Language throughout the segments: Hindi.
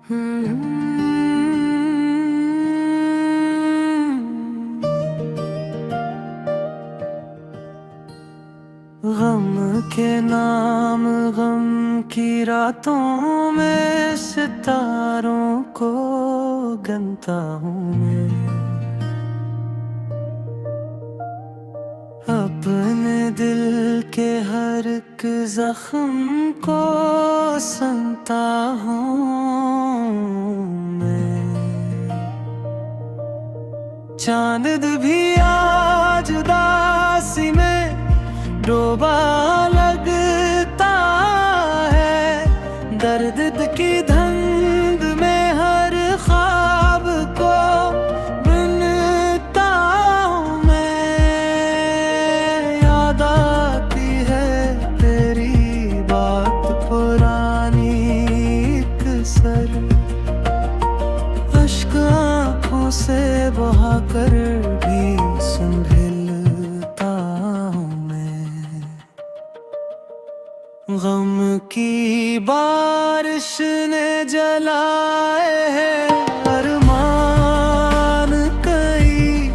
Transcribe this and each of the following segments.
गम के नाम गम की रातों में सितारों को गिनता हूँ मैं। अपने दिल के हर एक जख्म को सुनता हूँ मैं। चांद भी आज उदासी में डूबा लगता है। दर्द की धुंध में हर ख्वाब को बुनता हूँ मैं। याद आती है तेरी बात पुरानी अक्सर, अश्क आँखों से बहाकर भी संभलता हूँ मैं। गम की बारिश ने जलाए हैं अरमान कई,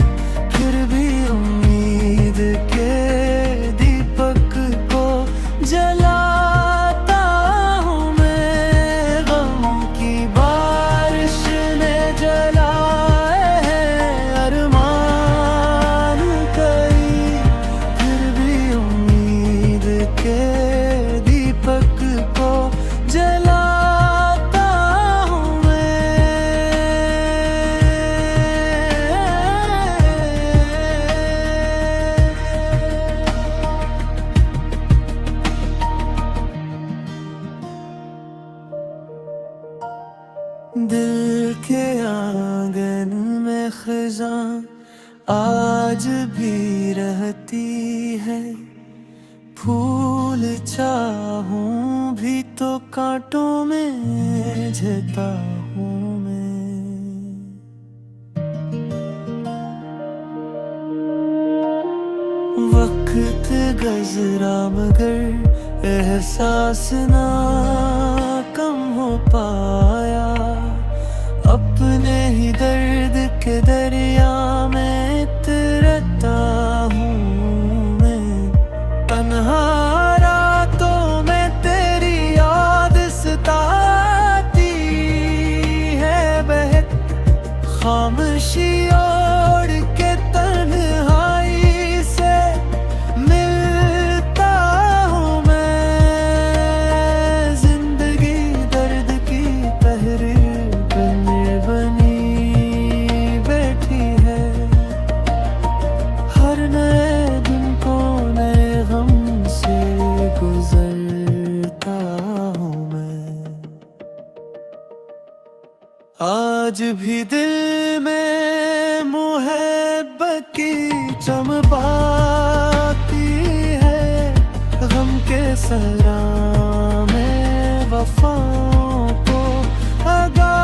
फिर भी उम्मीद के दीपक को जलाता हूँ मैं। गम की बारिश ने जलाए हैं अरमान कई, फिर भी उम्मीद के दीपक को जलाता हूँ मैं। दिल के आंगन में खिज़ां आज भी रहती है। फूल चाहूं भी तो कांटों में झता हूँ मैं। वक्त गुज़रा मगर एहसास ना कम हो पाया। अपने ही दर्द के दरिया में तैरता हूँ मैं। तन्हा रातों में तेरी याद सताती है बहक, खामोशी ओढ़ के तन्हाई से मिलता हूँ मैं। जिंदगी दर्द की तहरीर बनी बैठी है। हर नए दिन को नए गम से गुजरता हूँ मैं। आज भी दिल में मोहब्बत की चमक आती है। गम के सहरा में वफाओं को अगा